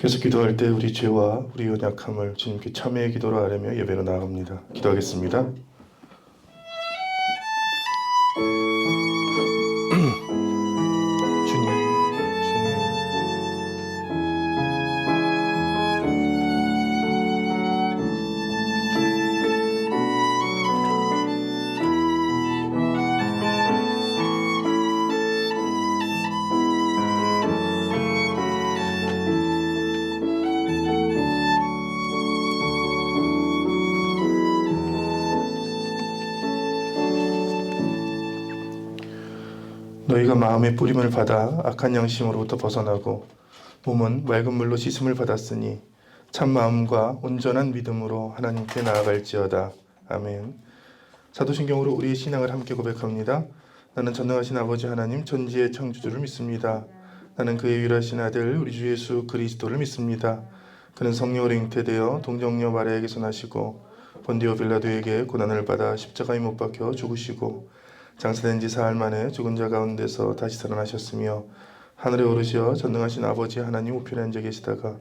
계속 기도할 때 우리 죄와 우리 연약함을 주님께 참회의 기도로 아뢰며 예배로 나아갑니다. 기도하겠습니다. 주님, 너희가 마음의 뿌림을 받아 악한 양심으로부터 벗어나고 몸은 맑은 물로 씻음을 받았으니 참 마음과 온전한 믿음으로 하나님께 나아갈지어다. 아멘. 사도신경으로 우리의 신앙을 함께 고백합니다. 나는 전능하신 아버지 하나님 전지의 창조주를 믿습니다. 나는 그의 유일하신 아들 우리 주 예수 그리스도를 믿습니다. 그는 성령으로 잉태되어 동정녀 마리아에게서 나시고 본디오 빌라도에게 고난을 받아 십자가에 못 박혀 죽으시고 장사된 지 사흘 만에 죽은 자 가운데서 다시 살아나셨으며 하늘에 오르시어 전능하신 아버지 하나님 우편에 앉아 계시다가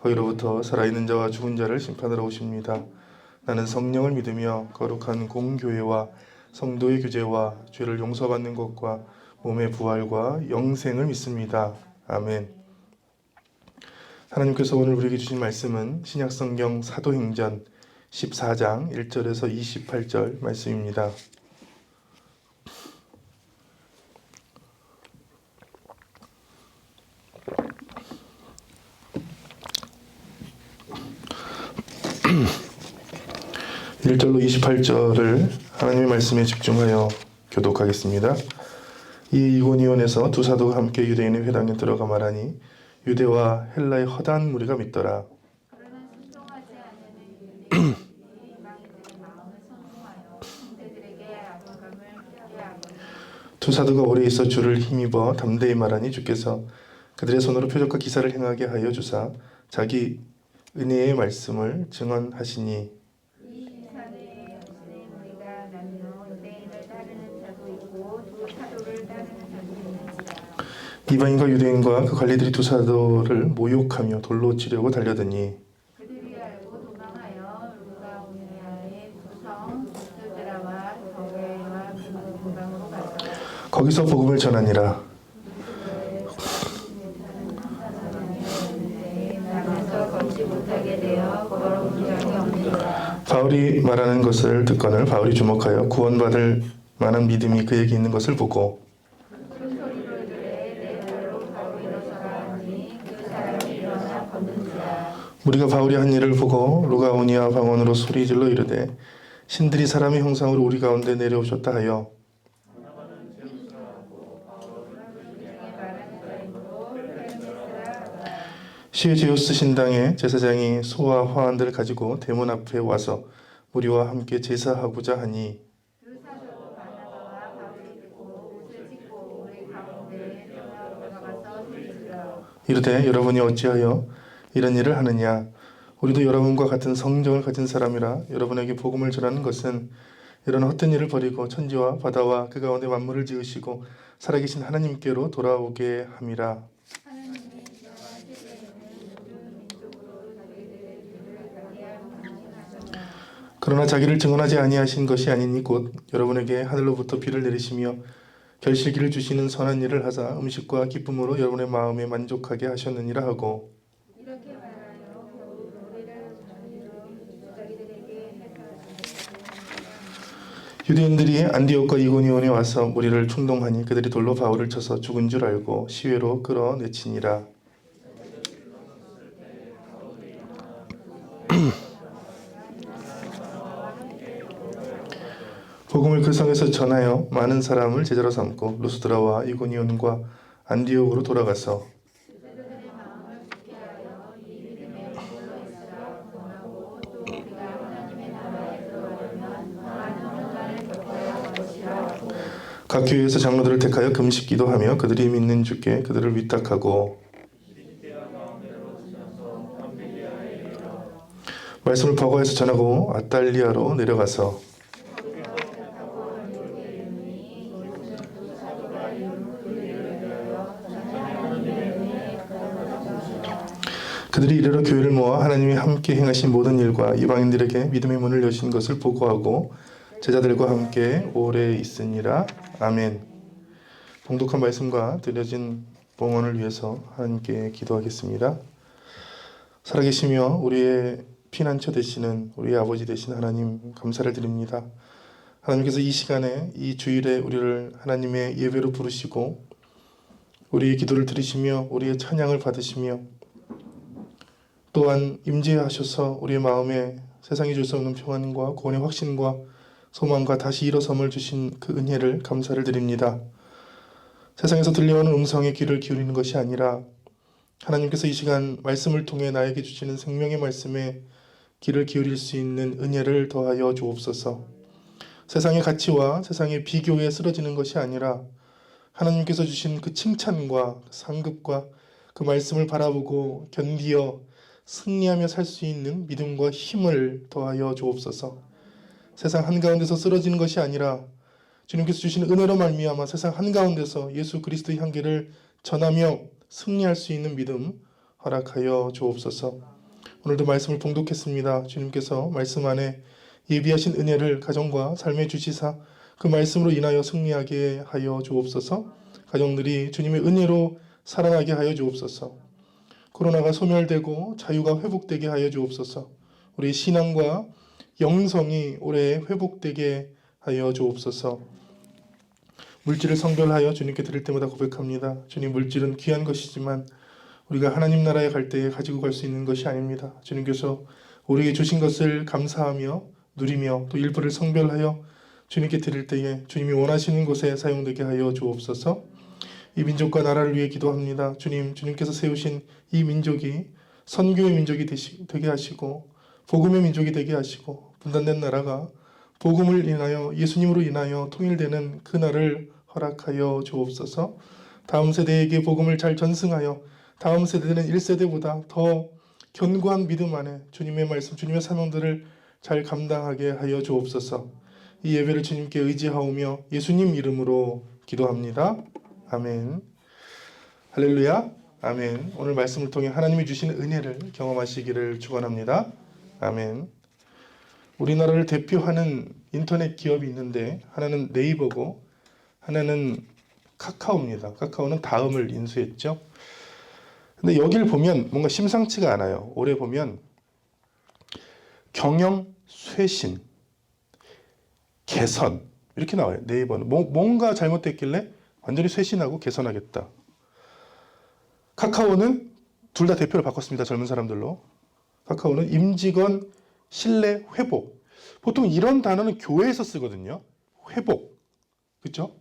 거기로부터 살아있는 자와 죽은 자를 심판하러 오십니다. 나는 성령을 믿으며 거룩한 공교회와 성도의 교제와 죄를 용서받는 것과 몸의 부활과 영생을 믿습니다. 아멘. 하나님께서 오늘 우리에게 주신 말씀은 신약성경 사도행전 14장 1절에서 28절 말씀입니다. (1절로) 28절을 하나님의 말씀에 집중하여 교독하겠습니다. 이 이고니온에서 두 사도가 함께 유대인의 회당에 들어가 말하니 유대와 헬라의 허다한 무리가 믿더라. 그러나 순종하지 않는 유대인들이 이방인들의 마음을 선동하여 형제들에게 압박감을 끼게 하고 두 사도가 오래 있어 주를 힘입어 담대히 말하니 주께서 그들의 손으로 표적과 기사를 행하게 하여 주사 자기 은혜의 말씀을 증언하시니 이 기사는 역시 우리가 나누어 유대인을 따르는 자도 있고 두 사도를 따르는 자도 있는지라. 이방인과 유대인과 그 관리들이 두 사도를 모욕하며 돌로 치려고 달려드니 그들이 알고 도망하여 루가오니아의 구성 스드라와 더베와 그 근방으로 가서 거기서 복음을 전하니라. 나가서 걷지 못하게 되어 걸어온 적이 없느니라. 바울이 말하는 것을 듣거늘 바울이 주목하여 구원받을 만한 믿음이 그에게 있는 것을 보고 큰 소리로 이르되 내 발로 바로 일어서라 하니 그 사람이 일어나 걷는지라. 우리가 바울이 한 일을 보고 루가오니아 방언으로 소리질러 이르되 신들이 사람의 형상으로 우리 가운데 내려오셨다 하여 시에제우스 신당의 제사장이 소와 화환들을 가지고 대문 앞에 와서 우리와 함께 제사하고자 하니 그 사도 바나바와 바울이 듣고 옷을 찢고 우리 가운데 들어가서 소리질러 이르되 여러분이 어찌하여 이런 일을 하느냐. 우리도 여러분과 같은 성정을 가진 사람이라 여러분에게 복음을 전하는 것은 이런 헛된 일을 버리고 천지와 바다와 그 가운데 만물을 지으시고 살아계신 하나님께로 돌아오게 함이라. 하나님이 저와 세계에는 모든 민족으로 자기들의 죄를 가게 하시나니 그러나 자기를 증언하지 아니하신 것이 아니니 곧 여러분에게 하늘로부터 비를 내리시며 결실기를 주시는 선한 일을 하사 음식과 기쁨으로 여러분의 마음에 만족하게 하셨느니라 하고 이렇게 말하여 겨우 노래를 전하여 자기들에게 유대인들이 안디옥과 이고니온에 와서 무리를 충동하니 그들이 돌로 바울을 쳐서 죽은 줄 알고 시외로 끌어내치니라. 복음을 그 성에서 전하여 많은 사람을 제자로 삼고 루스드라와 이고니온과 안디옥으로 돌아가서 그들의 마음을 굳게 하여 이 믿음에 머물러 있으라 권하고 또 우리가 하나님의 나라에 들어가려면 많은 환난을 겪어야 할 것이라 하고 각 교회에서 장로들을 택하여 금식 기도하며 그들이 믿는 주께 그들을 위탁하고 말씀을 버거에서 전하고 아달리아로 내려가서 그들이 이르러 교회를 모아 하나님이 함께 행하신 모든 일과 이방인들에게 믿음의 문을 여신 것을 보고하고 제자들과 함께 오래 있으니라. 아멘. 봉독한 말씀과 드려진 봉헌을 위해서 하나님께 기도하겠습니다. 살아계시며 우리의 피난처 되시는 우리의 아버지 되신 하나님, 감사를 드립니다. 하나님께서 이 시간에 이 주일에 우리를 하나님의 예배로 부르시고 우리의 기도를 들으시며 우리의 찬양을 받으시며 또한 임재하셔서 우리의 마음에 세상이 줄 수 없는 평안과 구원의 확신과 소망과 다시 일어섬을 주신 그 은혜를 감사를 드립니다. 세상에서 들려오는 음성에 귀를 기울이는 것이 아니라 하나님께서 이 시간 말씀을 통해 나에게 주시는 생명의 말씀에 귀를 기울일 수 있는 은혜를 더하여 주옵소서. 세상의 가치와 세상의 비교에 쓰러지는 것이 아니라 하나님께서 주신 그 칭찬과 상급과 그 말씀을 바라보고 견디어 승리하며 살 수 있는 믿음과 힘을 더하여 주옵소서. 세상 한가운데서 쓰러지는 것이 아니라 주님께서 주신 은혜로 말미암아 세상 한가운데서 예수 그리스도의 향기를 전하며 승리할 수 있는 믿음 허락하여 주옵소서. 오늘도 말씀을 봉독했습니다. 주님께서 말씀 안에 예비하신 은혜를 가정과 삶에 주시사 그 말씀으로 인하여 승리하게 하여 주옵소서. 가정들이 주님의 은혜로 살아나게 하여 주옵소서. 코로나가 소멸되고 자유가 회복되게 하여 주옵소서. 우리 신앙과 영성이 올해 회복되게 하여 주옵소서. 물질을 성별하여 주님께 드릴 때마다 고백합니다. 주님, 물질은 귀한 것이지만 우리가 하나님 나라에 갈 때에 가지고 갈 수 있는 것이 아닙니다. 주님께서 우리에게 주신 것을 감사하며 누리며 또 일부를 성별하여 주님께 드릴 때에 주님이 원하시는 곳에 사용되게 하여 주옵소서. 이 민족과 나라를 위해 기도합니다. 주님께서 세우신 이 민족이 선교의 민족이 되게 하시고 복음의 민족이 되게 하시고 분단된 나라가 복음을 인하여 예수님으로 인하여 통일되는 그날을 허락하여 주옵소서. 다음 세대에게 복음을 잘 전승하여 다음 세대는 1세대보다 더 견고한 믿음 안에 주님의 말씀, 주님의 사명들을 잘 감당하게 하여 주옵소서. 이 예배를 주님께 의지하오며 예수님 이름으로 기도합니다. 아멘. 할렐루야. 아멘. 오늘 말씀을 통해 하나님이 주시는 은혜를 경험하시기를 축원합니다. 아멘. 우리나라를 대표하는 인터넷 기업이 있는데 하나는 네이버고 하나는 카카오입니다. 카카오는 다음을 인수했죠. 근데 여기를 보면 뭔가 심상치가 않아요. 올해 보면 경영 쇄신, 개선 이렇게 나와요. 네이버는 뭔가 잘못됐길래 완전히 쇄신하고 개선하겠다. 카카오는 둘 다 대표를 바꿨습니다. 젊은 사람들로. 카카오는 임직원 신뢰 회복. 보통 이런 단어는 교회에서 쓰거든요. 회복. 그렇죠?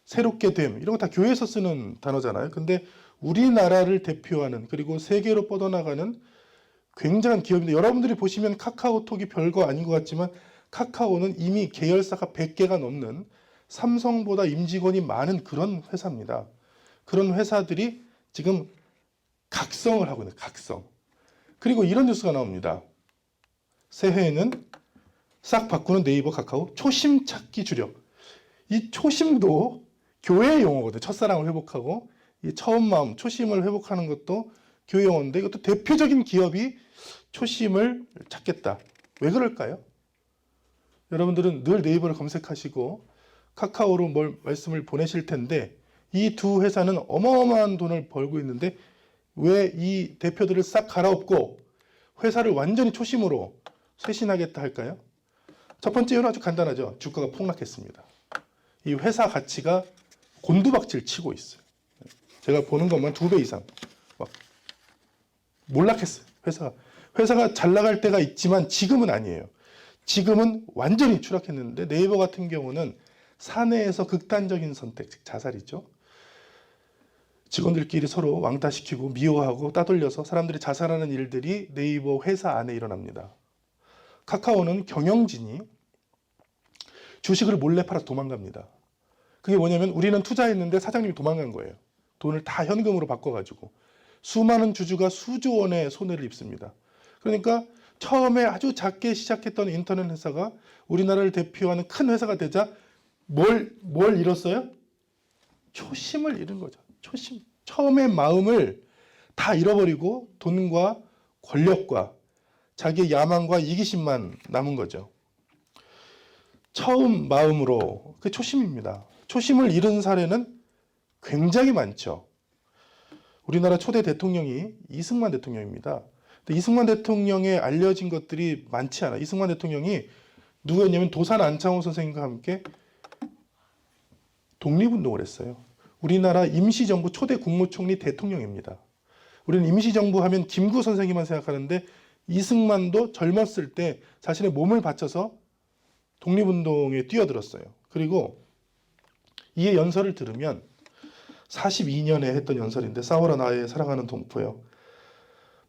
새롭게 됨. 이런 거 다 교회에서 쓰는 단어잖아요. 근데 우리나라를 대표하는 그리고 세계로 뻗어나가는 굉장한 기업인데 여러분들이 보시면 카카오톡이 별거 아닌 것 같지만 카카오는 이미 계열사가 100개가 넘는 삼성보다 임직원이 많은 그런 회사입니다. 그런 회사들이 지금 각성을 하고 있는 각성. 그리고 이런 뉴스가 나옵니다. 새해에는 싹 바꾸는 네이버 카카오 초심 찾기 주력. 이 초심도 교회 용어거든요. 첫사랑을 회복하고 이 처음 마음 초심을 회복하는 것도 교회 용어인데 이것도 대표적인 기업이 초심을 찾겠다. 왜 그럴까요? 여러분들은 늘 네이버를 검색하시고 카카오로 말씀을 보내실 텐데 이 두 회사는 어마어마한 돈을 벌고 있는데 왜 이 대표들을 싹 갈아엎고 회사를 완전히 초심으로 쇄신하겠다 할까요? 첫 번째 이유는 아주 간단하죠. 주가가 폭락했습니다. 이 회사 가치가 곤두박질 치고 있어요. 제가 보는 것만 2배 이상 막 몰락했어요. 회사가 잘 나갈 때가 있지만 지금은 아니에요. 지금은 완전히 추락했는데 네이버 같은 경우는 사내에서 극단적인 선택, 즉 자살이죠. 직원들끼리 서로 왕따시키고 미워하고 따돌려서 사람들이 자살하는 일들이 네이버 회사 안에 일어납니다. 카카오는 경영진이 주식을 몰래 팔아 도망갑니다. 그게 뭐냐면 우리는 투자했는데 사장님이 도망간 거예요. 돈을 다 현금으로 바꿔가지고 수많은 주주가 수조 원의 손해를 입습니다. 그러니까 처음에 아주 작게 시작했던 인터넷 회사가 우리나라를 대표하는 큰 회사가 되자 뭘 잃었어요? 초심을 잃은 거죠. 초심. 처음의 마음을 다 잃어버리고 돈과 권력과 자기의 야망과 이기심만 남은 거죠. 처음 마음으로, 그 초심입니다. 초심을 잃은 사례는 굉장히 많죠. 우리나라 초대 대통령이 이승만 대통령입니다. 근데 이승만 대통령에 알려진 것들이 많지 않아요. 이승만 대통령이 누구였냐면 도산 안창호 선생님과 함께 독립운동을 했어요. 우리나라 임시정부 초대 국무총리 대통령입니다. 우리는 임시정부 하면 김구 선생님만 생각하는데 이승만도 젊었을 때 자신의 몸을 바쳐서 독립운동에 뛰어들었어요. 그리고 이의 연설을 들으면 42년에 했던 연설인데, 싸워라 나의 사랑하는 동포여,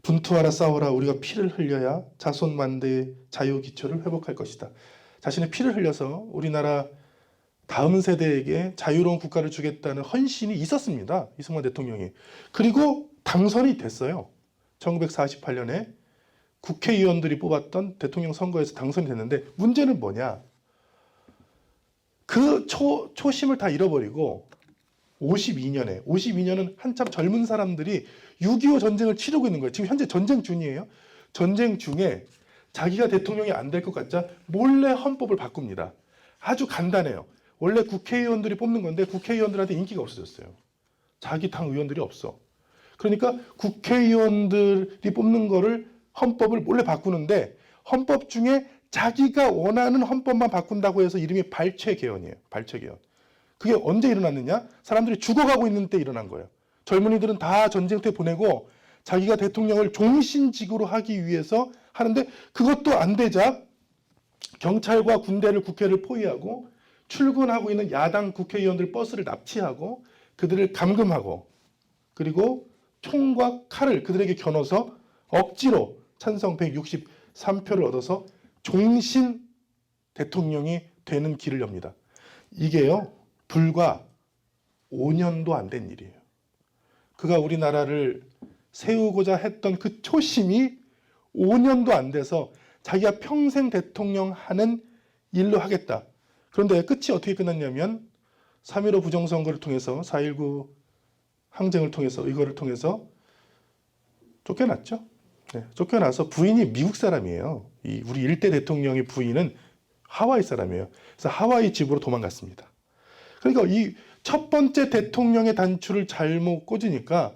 분투하라 싸워라, 우리가 피를 흘려야 자손만대의 자유 기초를 회복할 것이다. 자신의 피를 흘려서 우리나라 다음 세대에게 자유로운 국가를 주겠다는 헌신이 있었습니다. 이승만 대통령이. 그리고 당선이 됐어요. 1948년에 국회의원들이 뽑았던 대통령 선거에서 당선이 됐는데, 문제는 뭐냐? 그 초심을 다 잃어버리고 52년은 한참 젊은 사람들이 6.25 전쟁을 치르고 있는 거예요. 지금 현재 전쟁 중이에요. 전쟁 중에 자기가 대통령이 안 될 것 같자 몰래 헌법을 바꿉니다. 아주 간단해요. 원래 국회의원들이 뽑는 건데 국회의원들한테 인기가 없어졌어요. 자기 당 의원들이 없어. 그러니까 국회의원들이 뽑는 거를, 헌법을 몰래 바꾸는데, 헌법 중에 자기가 원하는 헌법만 바꾼다고 해서 이름이 발췌개헌이에요. 발췌개헌. 그게 언제 일어났느냐? 사람들이 죽어가고 있는 때 일어난 거예요. 젊은이들은 다 전쟁터에 보내고 자기가 대통령을 종신직으로 하기 위해서 하는데, 그것도 안 되자 경찰과 군대를, 국회를 포위하고 출근하고 있는 야당 국회의원들 버스를 납치하고 그들을 감금하고, 그리고 총과 칼을 그들에게 겨눠서 억지로 찬성 163표를 얻어서 종신 대통령이 되는 길을 엽니다. 이게요, 불과 5년도 안 된 일이에요. 그가 우리나라를 세우고자 했던 그 초심이 5년도 안 돼서 자기가 평생 대통령 하는 일로 하겠다. 그런데 끝이 어떻게 끝났냐면 3.15 부정선거를 통해서, 4.19 항쟁을 통해서, 이거를 통해서 쫓겨났죠. 네, 쫓겨나서 부인이 미국 사람이에요. 우리 일대 대통령의 부인은 하와이 사람이에요. 그래서 하와이 집으로 도망갔습니다. 그러니까 이 첫 번째 대통령의 단추를 잘못 꽂으니까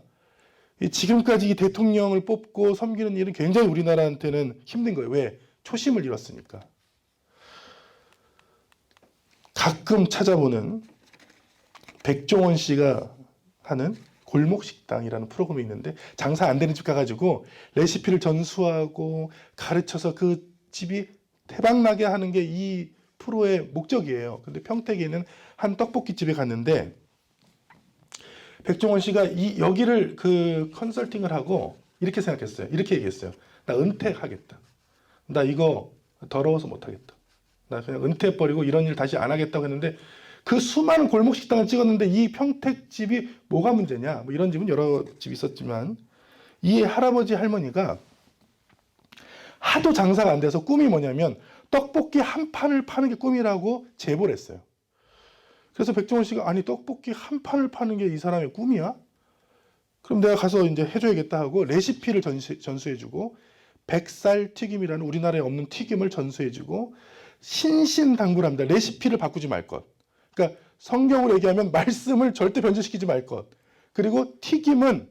지금까지 이 대통령을 뽑고 섬기는 일은 굉장히 우리나라한테는 힘든 거예요. 왜? 초심을 잃었으니까. 가끔 찾아보는 백종원 씨가 하는 골목식당이라는 프로그램이 있는데, 장사 안 되는 집 가가지고 레시피를 전수하고 가르쳐서 그 집이 대박나게 하는 게 이 프로의 목적이에요. 근데 평택에 있는 한 떡볶이 집에 갔는데, 백종원 씨가 여기를 컨설팅을 하고 이렇게 생각했어요. 이렇게 얘기했어요. 나 은퇴하겠다. 나 이거 더러워서 못하겠다. 나 그냥 은퇴해버리고 이런 일 다시 안 하겠다고 했는데, 그 수많은 골목 식당을 찍었는데 이 평택 집이 뭐가 문제냐? 뭐 이런 집은 여러 집 있었지만, 이 할아버지 할머니가 하도 장사가 안 돼서 꿈이 뭐냐면 떡볶이 한 판을 파는 게 꿈이라고 제보를 했어요. 그래서 백종원 씨가, 아니 떡볶이 한 판을 파는 게 이 사람의 꿈이야? 그럼 내가 가서 이제 해줘야겠다 하고 레시피를 전수해주고, 백살 튀김이라는 우리나라에 없는 튀김을 전수해주고, 신신당부합니다. 레시피를 바꾸지 말 것. 그러니까 성경으로 얘기하면 말씀을 절대 변질시키지 말 것. 그리고 튀김은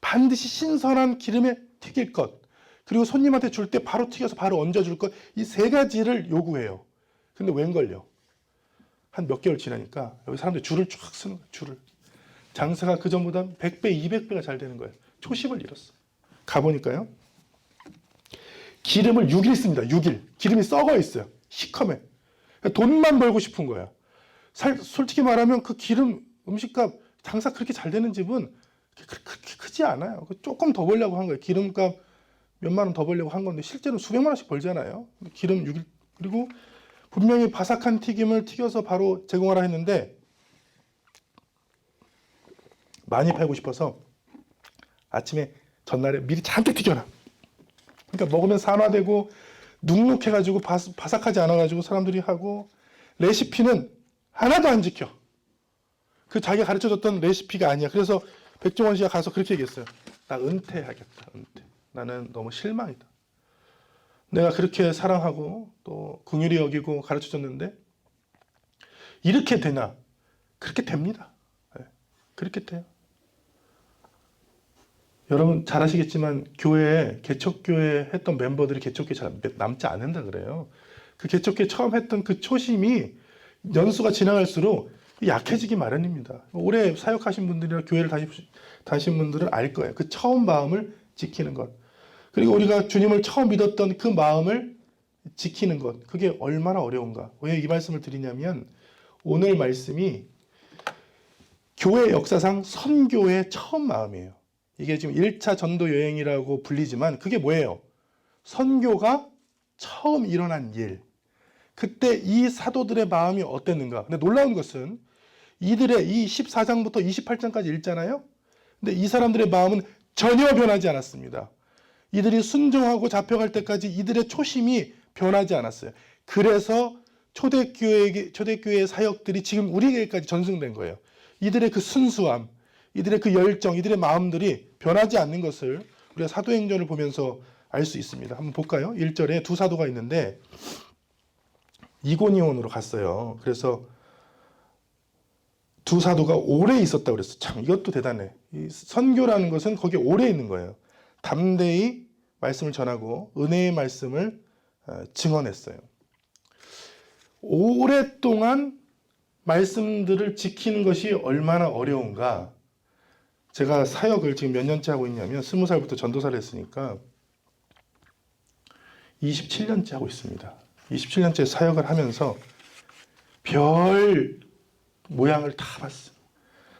반드시 신선한 기름에 튀길 것. 그리고 손님한테 줄 때 바로 튀겨서 바로 얹어줄 것. 이 세 가지를 요구해요. 근데 웬걸요? 한 몇 개월 지나니까 여기 사람들이 줄을 쫙 서는 거예요. 줄을. 장사가 그전보다 100배, 200배가 잘 되는 거예요. 초심을 잃었어요. 가보니까요, 기름을 6일 씁니다. 6일. 기름이 썩어 있어요. 시커매. 돈만 벌고 싶은 거야. 솔직히 말하면 그 기름, 음식값, 장사 그렇게 잘 되는 집은 그렇게 크지 않아요. 조금 더 벌려고 한 거예요. 기름값 몇만 원 더 벌려고 한 건데 실제로 수백만 원씩 벌잖아요. 기름 6일. 그리고 분명히 바삭한 튀김을 튀겨서 바로 제공하라 했는데, 많이 팔고 싶어서 아침에 전날에 미리 잔뜩 튀겨놔. 그러니까 먹으면 산화되고 눅눅해가지고 바삭하지 않아가지고 사람들이 하고, 레시피는 하나도 안 지켜. 그 자기가 가르쳐줬던 레시피가 아니야. 그래서 백종원 씨가 가서 그렇게 얘기했어요. 나 은퇴하겠다. 은퇴. 나는 너무 실망이다. 내가 그렇게 사랑하고 또 긍휼히 여기고 가르쳐줬는데 이렇게 되나? 그렇게 됩니다. 네, 그렇게 돼요. 여러분 잘 아시겠지만 교회에 개척교회 했던 멤버들이 개척교회 잘 남지 않는다 그래요. 그 개척교회 처음 했던 그 초심이 연수가 지나갈수록 약해지기 마련입니다. 오래 사역하신 분들이나 교회를 다니신 분들은 알 거예요. 그 처음 마음을 지키는 것. 그리고 우리가 주님을 처음 믿었던 그 마음을 지키는 것. 그게 얼마나 어려운가. 왜 이 말씀을 드리냐면 오늘 말씀이 교회 역사상 선교의 처음 마음이에요. 이게 지금 1차 전도 여행이라고 불리지만 그게 뭐예요? 선교가 처음 일어난 일. 그때 이 사도들의 마음이 어땠는가? 근데 놀라운 것은 이들의 이 14장부터 28장까지 읽잖아요. 근데 이 사람들의 마음은 전혀 변하지 않았습니다. 이들이 순종하고 잡혀갈 때까지 이들의 초심이 변하지 않았어요. 그래서 초대교회의 사역들이 지금 우리에게까지 전승된 거예요. 이들의 그 순수함, 이들의 그 열정, 이들의 마음들이 변하지 않는 것을 우리가 사도행전을 보면서 알 수 있습니다. 한번 볼까요? 1절에 두 사도가 있는데 이고니온으로 갔어요. 그래서 두 사도가 오래 있었다고 그랬어. 참 이것도 대단해. 이 선교라는 것은 거기에 오래 있는 거예요. 담대히 말씀을 전하고 은혜의 말씀을 증언했어요. 오랫동안 말씀들을 지키는 것이 얼마나 어려운가. 제가 사역을 지금 몇 년째 하고 있냐면 20살부터 전도사를 했으니까 27년째 하고 있습니다. 27년째 사역을 하면서 별 모양을 다 봤어요.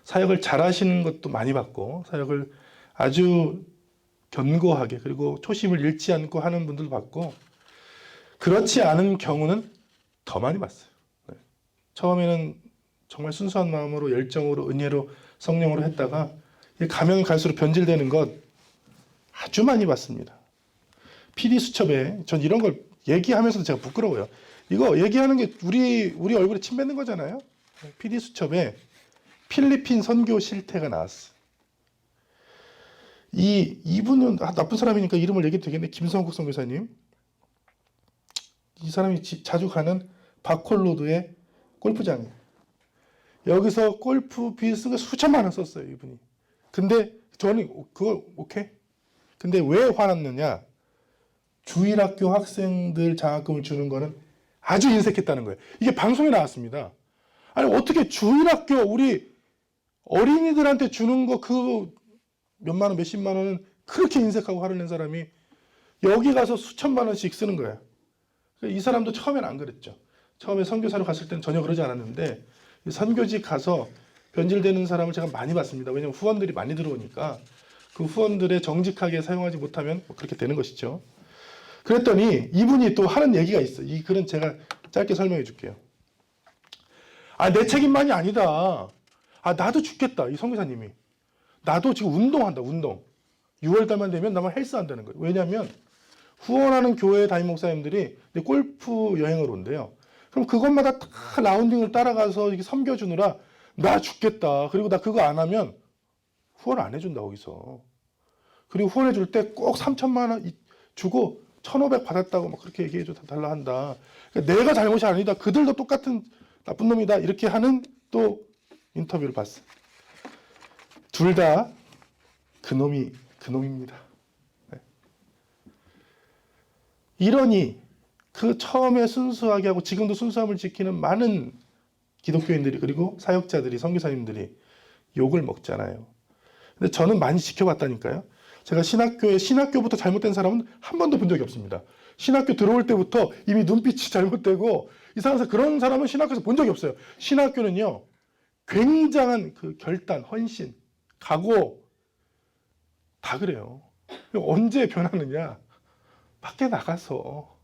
사역을 잘하시는 것도 많이 봤고 사역을 아주 견고하게 그리고 초심을 잃지 않고 하는 분들도 봤고 그렇지 않은 경우는 더 많이 봤어요. 네. 처음에는 정말 순수한 마음으로 열정으로 은혜로 성령으로 했다가 가면 갈수록 변질되는 것 아주 많이 봤습니다. PD 수첩에 전 이런 걸 얘기하면서도 제가 부끄러워요. 이거 얘기하는 게 우리 얼굴에 침 뱉는 거잖아요. PD 수첩에 필리핀 선교 실태가 나왔어요. 이분은 나쁜 사람이니까 이름을 얘기해도 되겠네. 김성국 선교사님. 이 사람이 자주 가는 바콜로드의 골프장이에요. 여기서 골프비 쓰고 수천만 원 썼어요, 이분이. 근데 저는 그거 오케이. 근데 왜 화났느냐? 주일학교 학생들 장학금을 주는 거는 아주 인색했다는 거예요. 이게 방송에 나왔습니다. 아니 어떻게 주일학교 우리 어린이들한테 주는 거 그 몇만 원, 몇십만 원은 그렇게 인색하고 화를 낸 사람이 여기 가서 수천만 원씩 쓰는 거예요. 이 사람도 처음엔 안 그랬죠. 처음에 선교사로 갔을 때는 전혀 그러지 않았는데 선교직 가서 변질되는 사람을 제가 많이 봤습니다. 왜냐하면 후원들이 많이 들어오니까 그 후원들의 정직하게 사용하지 못하면 그렇게 되는 것이죠. 그랬더니 이분이 또 하는 얘기가 있어요. 이 글은 제가 짧게 설명해 줄게요. 내 책임만이 아니다. 나도 죽겠다. 이 선교사님이. 나도 지금 운동한다. 운동. 6월달만 되면 나만 헬스 한다는 거예요. 왜냐하면 후원하는 교회 담임 목사님들이 골프 여행을 온대요. 그럼 그것마다 다 라운딩을 따라가서 이렇게 섬겨주느라 나 죽겠다. 그리고 나 그거 안 하면 후원 안 해준다 거기서. 그리고 후원해 줄 때 꼭 3천만 원 주고 1,500 받았다고 막 그렇게 얘기해 줘 달라 한다. 그러니까 내가 잘못이 아니다. 그들도 똑같은 나쁜 놈이다. 이렇게 하는 또 인터뷰를 봤어요. 둘 다 그놈입니다. 네. 이러니 그 처음에 순수하게 하고 지금도 순수함을 지키는 많은 기독교인들이 그리고 사역자들이 선교사님들이 욕을 먹잖아요. 근데 저는 많이 지켜봤다니까요. 제가 신학교부터 잘못된 사람은 한 번도 본 적이 없습니다. 신학교 들어올 때부터 이미 눈빛이 잘못되고 이상해서 그런 사람은 신학교에서 본 적이 없어요. 신학교는요. 굉장한 그 결단, 헌신, 각오 다 그래요. 언제 변하느냐? 밖에 나가서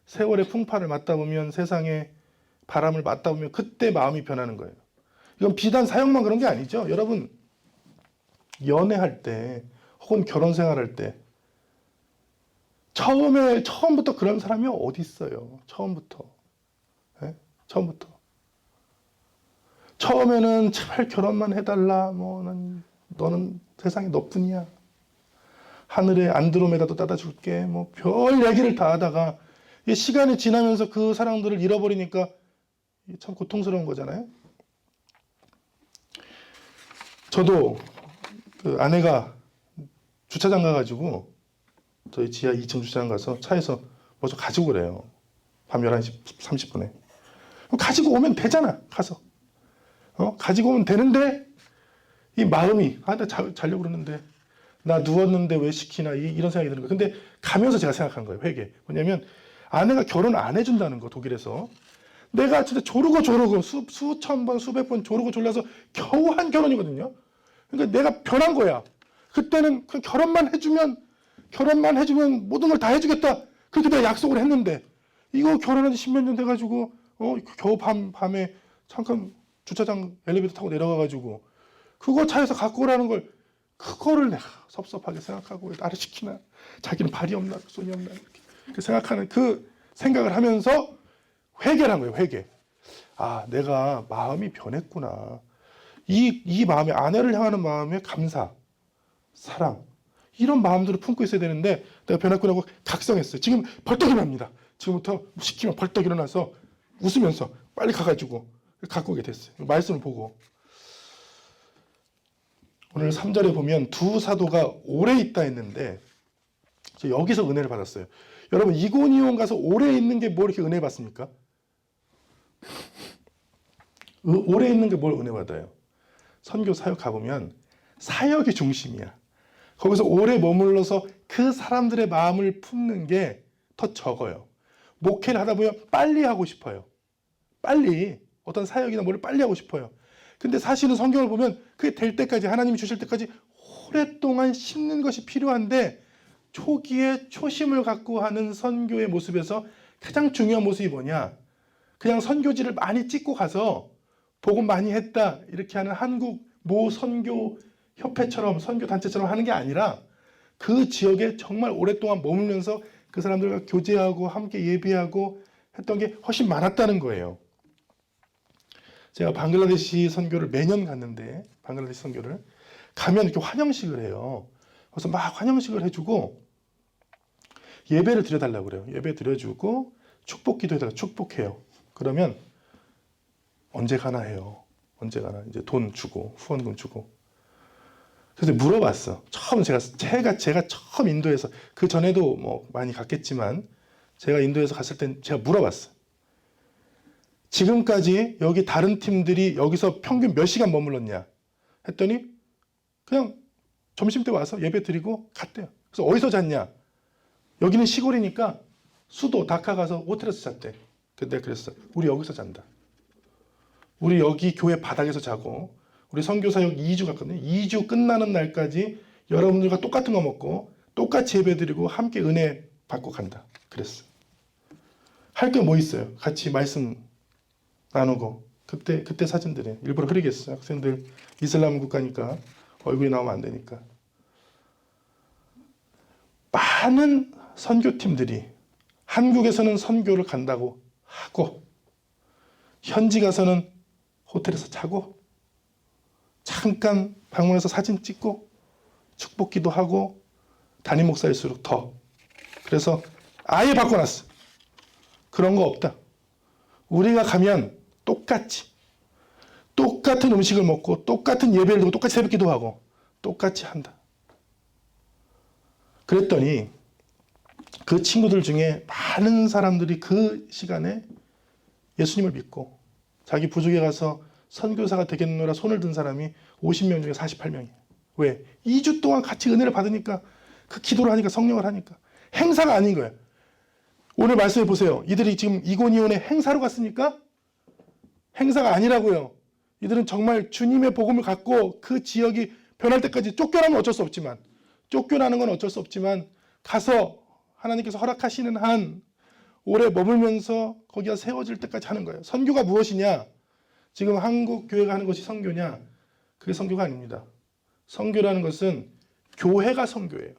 세월의 풍파를 맞다 보면 세상의 바람을 맞다 보면 그때 마음이 변하는 거예요. 이건 비단 사역만 그런 게 아니죠. 여러분 연애할 때 혹은 결혼 생활할 때 처음부터 그런 사람이 어디 있어요? 처음부터. 네? 처음부터. 처음에는 제발 결혼만 해달라. 너는 세상에 너뿐이야. 하늘에 안드로메다도 따다 줄게. 뭐 별 얘기를 다 하다가 이 시간이 지나면서 그 사랑들을 잃어버리니까 참 고통스러운 거잖아요. 저도 그 아내가 주차장 가가지고 저희 지하 2층 주차장 가서 차에서 뭐 좀 가지고 그래요. 밤 11시 30분에. 가지고 오면 되잖아. 가서. 가지고 오면 되는데 이 마음이 나 자려고 그러는데 나 누웠는데 왜 시키나 이런 생각이 드는 거예요. 근데 가면서 제가 생각한 거예요. 회개. 뭐냐면 아내가 결혼 안 해준다는 거 독일에서. 내가 진짜 조르고 수천 번 수백 번 조르고 졸라서 겨우 한 결혼이거든요. 그러니까 내가 변한 거야. 그때는 그 결혼만 해주면 모든 걸 다 해주겠다. 그렇게 내가 약속을 했는데 이거 결혼한 지 10몇 년 돼가지고 겨우 밤에 잠깐 주차장 엘리베이터 타고 내려가가지고 그거 차에서 갖고 오라는 걸 그거를 내가 섭섭하게 생각하고 나를 시키나 자기는 발이 없나 손이 없나 이렇게 생각하는 그 생각을 하면서 회개를 한 거예요. 회개. 아, 내가 마음이 변했구나. 이 마음에 아내를 향하는 마음에 감사, 사랑 이런 마음들을 품고 있어야 되는데 내가 변했구나 하고 각성했어요. 지금 벌떡 일어납니다. 지금부터 시키면 벌떡 일어나서 웃으면서 빨리 가가지고 갖고 오게 됐어요. 말씀을 보고 오늘 3절에 보면 두 사도가 오래 있다 했는데 여기서 은혜를 받았어요. 여러분 이고니온 가서 오래 있는 게 뭐 이렇게 은혜 받습니까? 오래 있는 게 뭘 은혜 받아요? 선교 사역 가보면 사역이 중심이야. 거기서 오래 머물러서 그 사람들의 마음을 품는 게 더 적어요. 목회를 하다 보면 빨리 하고 싶어요. 빨리 어떤 사역이나 뭐를 빨리 하고 싶어요. 근데 사실은 성경을 보면 그게 될 때까지 하나님이 주실 때까지 오랫동안 심는 것이 필요한데 초기에 초심을 갖고 하는 선교의 모습에서 가장 중요한 모습이 뭐냐? 그냥 선교지를 많이 찍고 가서 복음 많이 했다 이렇게 하는 한국 모 선교 협회처럼 선교 단체처럼 하는 게 아니라 그 지역에 정말 오랫동안 머물면서 그 사람들과 교제하고 함께 예배하고 했던 게 훨씬 많았다는 거예요. 제가 방글라데시 선교를 매년 갔는데 방글라데시 선교를 가면 이렇게 환영식을 해요. 그래서 막 환영식을 해주고 예배를 드려달라고 그래요. 예배 드려주고 축복 기도해달라고 축복해요. 그러면 언제 가나 해요. 언제 가나 이제 돈 주고 후원금 주고. 그래서 물어봤어. 처음 제가 처음 인도에서 그 전에도 뭐 많이 갔겠지만 제가 인도에서 갔을 땐 제가 물어봤어. 지금까지 여기 다른 팀들이 여기서 평균 몇 시간 머물렀냐 했더니 그냥 점심 때 와서 예배 드리고 갔대요. 그래서 어디서 잤냐? 여기는 시골이니까 수도 다카 가서 호텔에서 잤대. 근데 내가 그랬어. 우리 여기서 잔다. 우리 여기 교회 바닥에서 자고 우리 선교사역 2주 갔거든요. 2주 끝나는 날까지 여러분들과 똑같은 거 먹고 똑같이 예배 드리고 함께 은혜 받고 간다. 그랬어. 할 게 뭐 있어요? 같이 말씀 나누고 그때 사진들이 일부러 흐리겠어요. 학생들 이슬람 국가니까 얼굴이 나오면 안 되니까. 많은 선교팀들이 한국에서는 선교를 간다고 하고 현지 가서는 호텔에서 자고 잠깐 방문해서 사진 찍고 축복 기도하고 담임 목사일수록 더. 그래서 아예 바꿔놨어. 그런 거 없다. 우리가 가면 똑같은 음식을 먹고 똑같은 예배를 드리고 똑같이 새벽 기도하고 똑같이 한다. 그랬더니 그 친구들 중에 많은 사람들이 그 시간에 예수님을 믿고 자기 부족에 가서 선교사가 되겠노라 손을 든 사람이 50명 중에 48명이에요. 왜? 2주 동안 같이 은혜를 받으니까 그 기도를 하니까 성령을 하니까 행사가 아닌 거예요. 오늘 말씀해 보세요. 이들이 지금 이고니온에 행사로 갔습니까? 행사가 아니라고요. 이들은 정말 주님의 복음을 갖고 그 지역이 변할 때까지 쫓겨나면 어쩔 수 없지만 쫓겨나는 건 어쩔 수 없지만 가서 하나님께서 허락하시는 한 오래 머물면서 거기가 세워질 때까지 하는 거예요. 선교가 무엇이냐? 지금 한국 교회가 하는 것이 선교냐? 그게 선교가 아닙니다. 선교라는 것은 교회가 선교예요.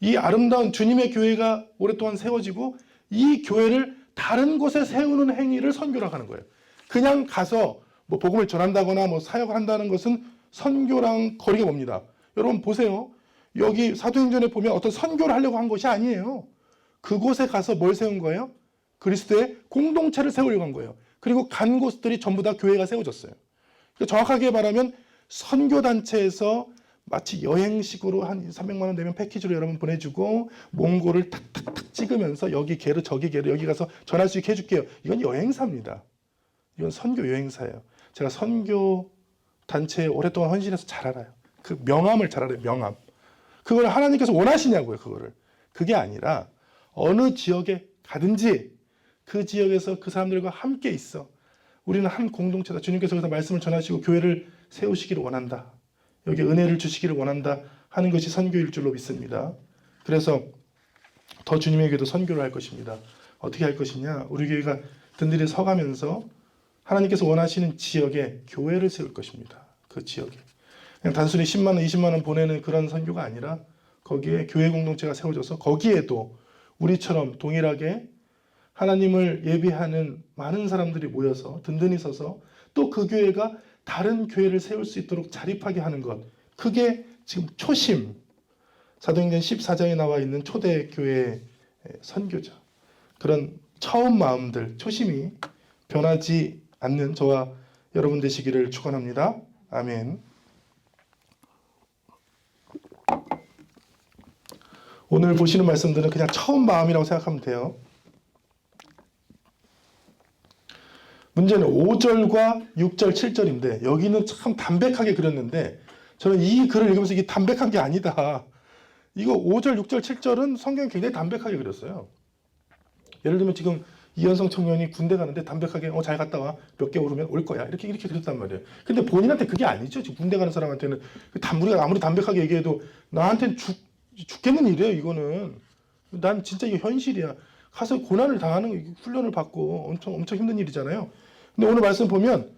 이 아름다운 주님의 교회가 오랫동안 세워지고 이 교회를 다른 곳에 세우는 행위를 선교라고 하는 거예요. 그냥 가서 뭐 복음을 전한다거나 뭐 사역을 한다는 것은 선교랑 거리가 멉니다. 여러분 보세요. 여기 사도행전에 보면 어떤 선교를 하려고 한 것이 아니에요. 그곳에 가서 뭘 세운 거예요? 그리스도의 공동체를 세우려고 한 거예요. 그리고 간 곳들이 전부 다 교회가 세워졌어요. 그러니까 정확하게 말하면 선교단체에서 마치 여행식으로 한 300만 원 내면 패키지로 여러분 보내주고 몽골을 탁탁탁 찍으면서 여기 개로 저기 개로 여기 가서 전할 수 있게 해줄게요. 이건 여행사입니다. 이건 선교 여행사예요. 제가 선교 단체에 오랫동안 헌신해서 잘 알아요. 그 명함을 잘 알아요. 명함. 그걸 하나님께서 원하시냐고요. 그거를. 그게 아니라 어느 지역에 가든지 그 지역에서 그 사람들과 함께 있어. 우리는 한 공동체다. 주님께서 그래서 말씀을 전하시고 교회를 세우시기를 원한다. 여기 은혜를 주시기를 원한다 하는 것이 선교일 줄로 믿습니다. 그래서 더 주님에게도 선교를 할 것입니다. 어떻게 할 것이냐? 우리 교회가 든든히 서가면서 하나님께서 원하시는 지역에 교회를 세울 것입니다. 그 지역에. 그냥 단순히 10만 원, 20만 원 보내는 그런 선교가 아니라 거기에 교회 공동체가 세워져서 거기에도 우리처럼 동일하게 하나님을 예비하는 많은 사람들이 모여서 든든히 서서 또 그 교회가 다른 교회를 세울 수 있도록 자립하게 하는 것. 그게 지금 초심. 사도행전 14장에 나와 있는 초대교회 선교죠. 그런 처음 마음들, 초심이 변하지 않는 저와 여러분 되시기를 축원합니다. 아멘. 오늘 보시는 말씀들은 그냥 처음 마음이라고 생각하면 돼요. 문제는 5절과 6절, 7절인데 여기는 참 담백하게 그렸는데 저는 이 글을 읽으면서 이게 담백한 게 아니다. 이거 5절, 6절, 7절은 성경이 굉장히 담백하게 그렸어요. 예를 들면 지금 이현성 청년이 군대 가는데 담백하게 잘 갔다 와. 몇 개월 후면 올 거야. 이렇게 그랬단 말이에요. 근데 본인한테 그게 아니죠. 지금 군대 가는 사람한테는 우리가 아무리 담백하게 얘기해도 나한테는 죽겠는 일이에요. 이거는. 난 진짜 이게 현실이야. 가서 고난을 당하는 훈련을 받고 엄청 힘든 일이잖아요. 근데 오늘 말씀 보면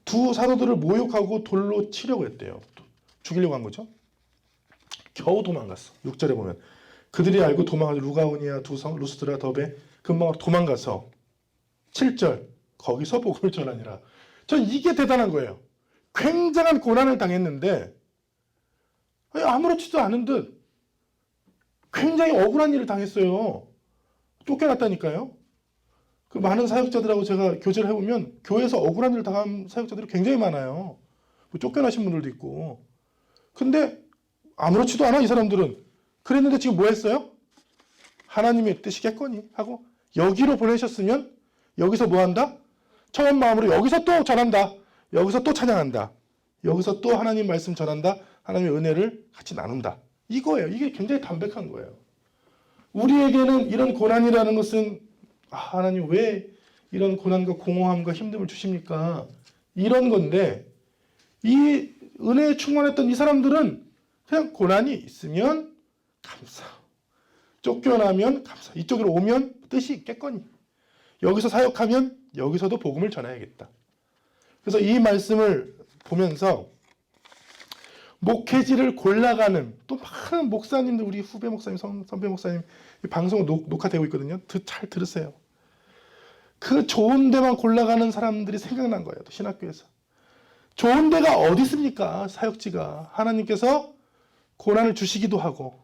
두 사도들을 모욕하고 돌로 치려고 했대요. 죽이려고 한 거죠. 겨우 도망갔어. 6절에 보면 그들이 알고 도망가서 루가오니아 두 성 루스드라 더베 금방 도망가서 7절 거기서 복음을 전하니라. 전 이게 대단한 거예요. 굉장한 고난을 당했는데 아무렇지도 않은 듯 굉장히 억울한 일을 당했어요. 쫓겨났다니까요. 그 많은 사역자들하고 제가 교제를 해보면 교회에서 억울한 일을 당한 사역자들이 굉장히 많아요. 쫓겨나신 분들도 있고. 근데 아무렇지도 않아 이 사람들은. 그랬는데 지금 뭐 했어요? 하나님의 뜻이겠거니 하고 여기로 보내셨으면 여기서 뭐 한다? 처음 마음으로 여기서 또 전한다. 여기서 또 찬양한다. 여기서 또 하나님 말씀 전한다. 하나님의 은혜를 같이 나눈다. 이거예요. 이게 굉장히 담백한 거예요. 우리에게는 이런 고난이라는 것은 하나님 왜 이런 고난과 공허함과 힘듦을 주십니까? 이런 건데 이 은혜에 충만했던 이 사람들은 그냥 고난이 있으면 감사, 쫓겨나면 감사, 이쪽으로 오면 뜻이 있겠거니 여기서 사역하면 여기서도 복음을 전해야겠다. 그래서 이 말씀을 보면서 목회지를 골라가는 또 많은 목사님들, 우리 후배 목사님, 선배 목사님 방송 녹화되고 있거든요. 잘 들으세요. 그 좋은 데만 골라가는 사람들이 생각난 거예요. 또 신학교에서. 좋은 데가 어디 있습니까? 사역지가. 하나님께서 고난을 주시기도 하고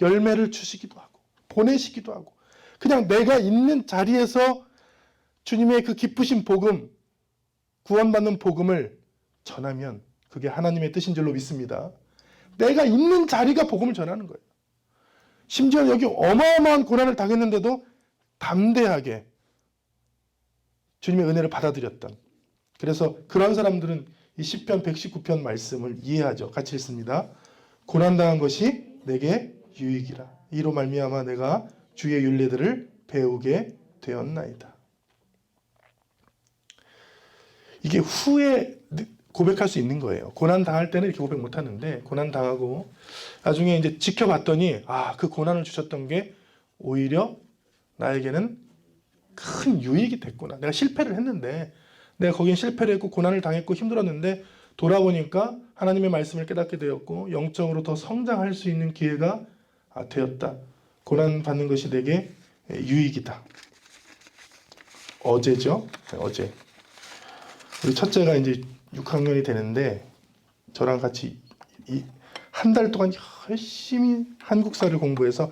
열매를 주시기도 하고 보내시기도 하고 그냥 내가 있는 자리에서 주님의 그 기쁘신 복음, 구원받는 복음을 전하면 그게 하나님의 뜻인 줄로 믿습니다. 내가 있는 자리가 복음을 전하는 거예요. 심지어 여기 어마어마한 고난을 당했는데도 담대하게 주님의 은혜를 받아들였던. 그래서 그런 사람들은 이 시편 119편 말씀을 이해하죠. 같이 읽습니다. 고난당한 것이 내게 유익이라. 이로 말미암아 내가 주의 율례들을 배우게 되었나이다. 이게 후에 고백할 수 있는 거예요. 고난 당할 때는 이렇게 고백 못 하는데 고난 당하고 나중에 이제 지켜봤더니 그 고난을 주셨던 게 오히려 나에게는 큰 유익이 됐구나. 내가 실패를 했는데 내가 거긴 실패를 했고 고난을 당했고 힘들었는데 돌아보니까 하나님의 말씀을 깨닫게 되었고 영적으로 더 성장할 수 있는 기회가 되었다. 고난 받는 것이 내게 유익이다. 어제죠? 어제. 우리 첫째가 이제 6학년이 되는데 저랑 같이 한 달 동안 열심히 한국사를 공부해서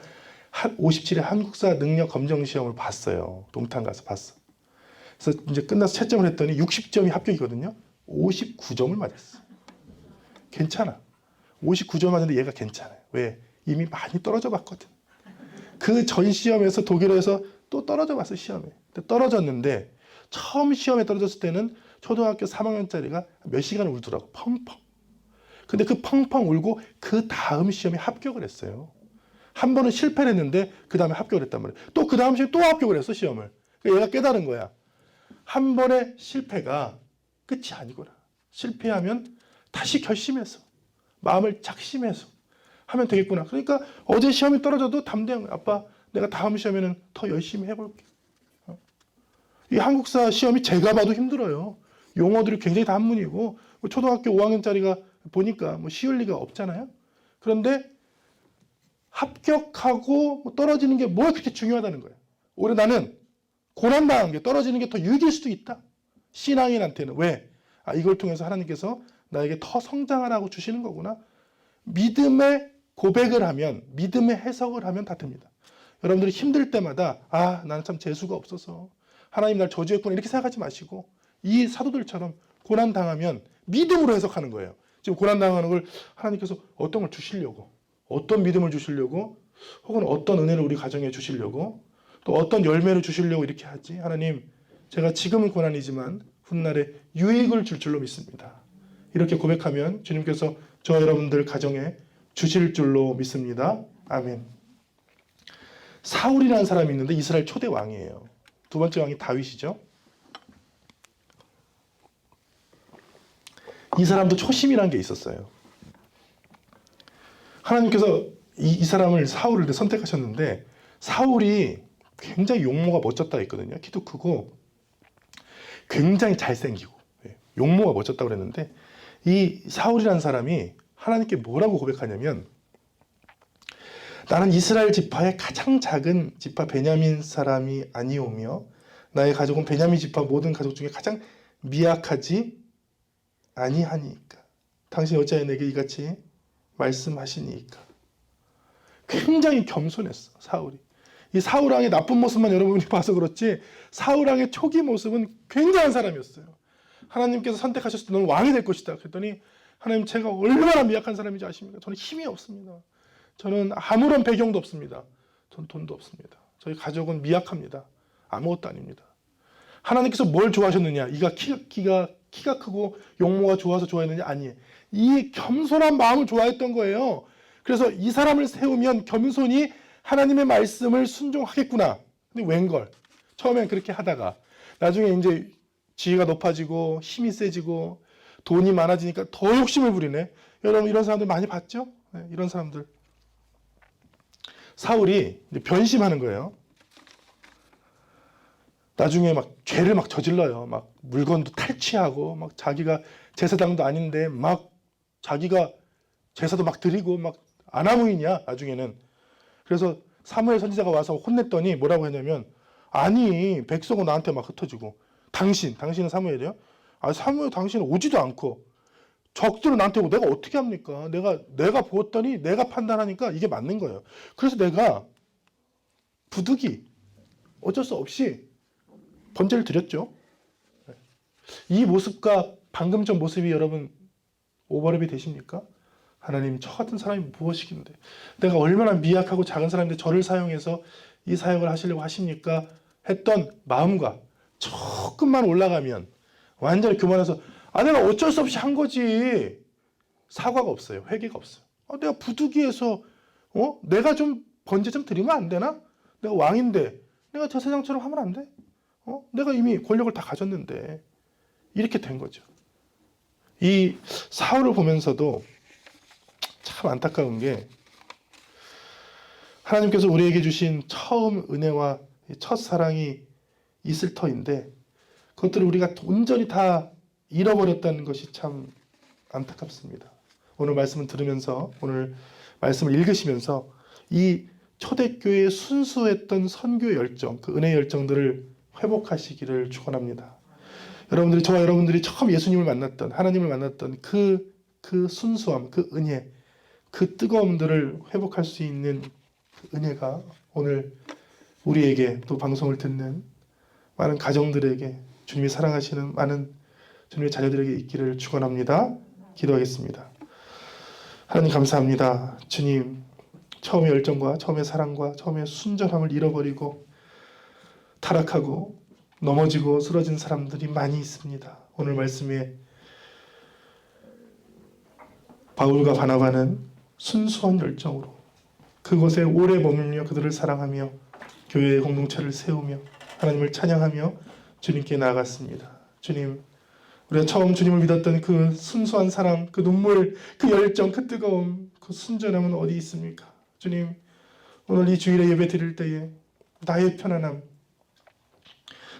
57회 한국사 능력 검정 시험을 봤어요. 동탄 가서 봤어. 그래서 이제 끝나서 채점을 했더니 60점이 합격이거든요. 59점을 맞았어. 괜찮아. 59점 맞았는데 얘가 괜찮아요. 왜? 이미 많이 떨어져 봤거든. 그 전 시험에서 독일어에서 또 떨어져 봤어, 시험에. 근데 떨어졌는데 처음 시험에 떨어졌을 때는 초등학교 3학년짜리가 몇 시간을 울더라고. 펑펑. 근데 그 펑펑 울고 그 다음 시험에 합격을 했어요. 한 번은 실패를 했는데 그 다음에 합격을 했단 말이에요. 또 그 다음 시험에 또 합격을 했어, 시험을. 그러니까 얘가 깨달은 거야. 한 번의 실패가 끝이 아니구나. 실패하면 다시 결심해서 마음을 작심해서 하면 되겠구나. 그러니까 어제 시험이 떨어져도 담대한 거야. 아빠, 내가 다음 시험에는 더 열심히 해볼게. 이 한국사 시험이 제가 봐도 힘들어요. 용어들이 굉장히 단문이고 초등학교 5학년짜리가 보니까 뭐 쉬울 리가 없잖아요. 그런데 합격하고 떨어지는 게 뭘 그렇게 중요하다는 거예요. 오히려 나는 고난당한 게 떨어지는 게 더 유익일 수도 있다. 신앙인한테는. 왜? 이걸 통해서 하나님께서 나에게 더 성장하라고 주시는 거구나. 믿음의 고백을 하면, 믿음의 해석을 하면 다 됩니다. 여러분들이 힘들 때마다 나는 참 재수가 없어서 하나님 날 저주했구나 이렇게 생각하지 마시고 이 사도들처럼 고난당하면 믿음으로 해석하는 거예요. 지금 고난당하는 걸 하나님께서 어떤 걸 주시려고, 어떤 믿음을 주시려고, 혹은 어떤 은혜를 우리 가정에 주시려고, 또 어떤 열매를 주시려고 이렇게 하지. 하나님, 제가 지금은 고난이지만 훗날에 유익을 줄 줄로 믿습니다. 이렇게 고백하면 주님께서 저 여러분들 가정에 주실 줄로 믿습니다. 아멘. 사울이라는 사람이 있는데 이스라엘 초대 왕이에요. 두 번째 왕이 다윗이죠. 이 사람도 초심이라는 게 있었어요. 하나님께서 이 사람을 사울을 선택하셨는데 사울이 굉장히 용모가 멋졌다 했거든요. 키도 크고 굉장히 잘생기고 용모가 멋졌다고 그랬는데 이 사울이라는 사람이 하나님께 뭐라고 고백하냐면 나는 이스라엘 지파의 가장 작은 지파 베냐민 사람이 아니오며 나의 가족은 베냐민 지파 모든 가족 중에 가장 미약하지 아니하니까 당신이 어찌하여 내게 이같이 말씀하시니까. 굉장히 겸손했어 사울이. 이 사울왕의 나쁜 모습만 여러분이 봐서 그렇지 사울왕의 초기 모습은 굉장한 사람이었어요. 하나님께서 선택하셨을 때 너는 왕이 될 것이다. 그랬더니 하나님 제가 얼마나 미약한 사람인지 아십니까? 저는 힘이 없습니다. 저는 아무런 배경도 없습니다. 저는 돈도 없습니다. 저희 가족은 미약합니다. 아무것도 아닙니다. 하나님께서 뭘 좋아하셨느냐? 이가 키가 크고 용모가 좋아서 좋아했느냐? 아니에요. 이 겸손한 마음을 좋아했던 거예요. 그래서 이 사람을 세우면 겸손히 하나님의 말씀을 순종하겠구나. 근데 웬걸? 처음엔 그렇게 하다가 나중에 이제 지위가 높아지고 힘이 세지고 돈이 많아지니까 더 욕심을 부리네. 여러분 이런 사람들 많이 봤죠? 네, 이런 사람들. 사울이 변심하는 거예요. 나중에 막 죄를 막 저질러요. 막 물건도 탈취하고 막 자기가 제사장도 아닌데 막 자기가 제사도 막 드리고 막 아나무인이야 나중에는. 그래서 사무엘 선지자가 와서 혼냈더니 뭐라고 했냐면 아니 백성은 나한테 막 흩어지고 당신은 사무엘이요? 사무엘 당신은 오지도 않고 적들은 나한테 오고 내가 어떻게 합니까? 내가 보았더니 내가 판단하니까 이게 맞는 거예요. 그래서 내가 부득이 어쩔 수 없이 번제를 드렸죠. 이 모습과 방금 전 모습이 여러분 오버랩이 되십니까? 하나님 저 같은 사람이 무엇이긴데 내가 얼마나 미약하고 작은 사람인데 저를 사용해서 이 사역을 하시려고 하십니까? 했던 마음과 조금만 올라가면 완전히 교만해서 내가 어쩔 수 없이 한 거지. 사과가 없어요. 회개가 없어요. 내가 부득이해서 내가 좀 번제 좀 드리면 안 되나? 내가 왕인데 내가 제사장처럼 하면 안 돼? 내가 이미 권력을 다 가졌는데 이렇게 된 거죠. 이 사울을 보면서도 참 안타까운 게 하나님께서 우리에게 주신 처음 은혜와 첫 사랑이 있을 터인데 그것들을 우리가 온전히 다 잃어버렸다는 것이 참 안타깝습니다. 오늘 말씀을 들으면서 오늘 말씀을 읽으시면서 이 초대교회의 순수했던 선교 열정, 그 은혜 열정들을 회복하시기를 축원합니다. 저와 여러분들이 처음 예수님을 만났던 하나님을 만났던 그 순수함, 그 은혜, 그 뜨거움들을 회복할 수 있는 은혜가 오늘 우리에게 또 방송을 듣는 많은 가정들에게 주님이 사랑하시는 많은 주님의 자녀들에게 있기를 축원합니다. 기도하겠습니다. 하나님 감사합니다. 주님, 처음의 열정과 처음의 사랑과 처음의 순전함을 잃어버리고 타락하고 넘어지고 쓰러진 사람들이 많이 있습니다. 오늘 말씀에 바울과 바나바는 순수한 열정으로 그곳에 오래 머물며 그들을 사랑하며 교회의 공동체를 세우며 하나님을 찬양하며 주님께 나아갔습니다. 주님, 우리가 처음 주님을 믿었던 그 순수한 사랑, 그 눈물, 그 열정, 그 뜨거움, 그 순전함은 어디 있습니까? 주님, 오늘 이 주일에 예배 드릴 때에 나의 편안함,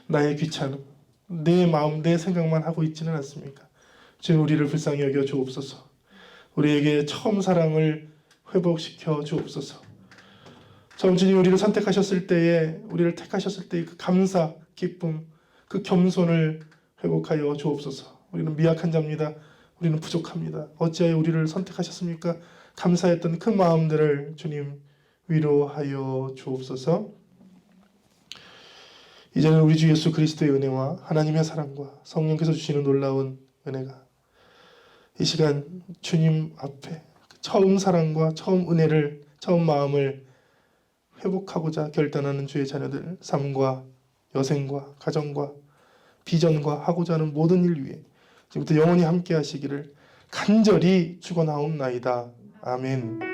나의 귀찮음, 내 마음, 내 생각만 하고 있지는 않습니까? 주님, 우리를 불쌍히 여겨 주옵소서. 우리에게 처음 사랑을 회복시켜 주옵소서. 처음 주님 우리를 선택하셨을 때에, 우리를 택하셨을 때의 그 감사, 기쁨, 그 겸손을 회복하여 주옵소서. 우리는 미약한 자입니다. 우리는 부족합니다. 어찌하여 우리를 선택하셨습니까? 감사했던 그 마음들을 주님 위로하여 주옵소서. 이제는 우리 주 예수 그리스도의 은혜와 하나님의 사랑과 성령께서 주시는 놀라운 은혜가 이 시간 주님 앞에 처음 사랑과 처음 은혜를, 처음 마음을 회복하고자 결단하는 주의 자녀들 삶과 여생과 가정과 비전과 하고자 하는 모든 일 위에 지금부터 영원히 함께 하시기를 간절히 축원하옵나이다. 아멘.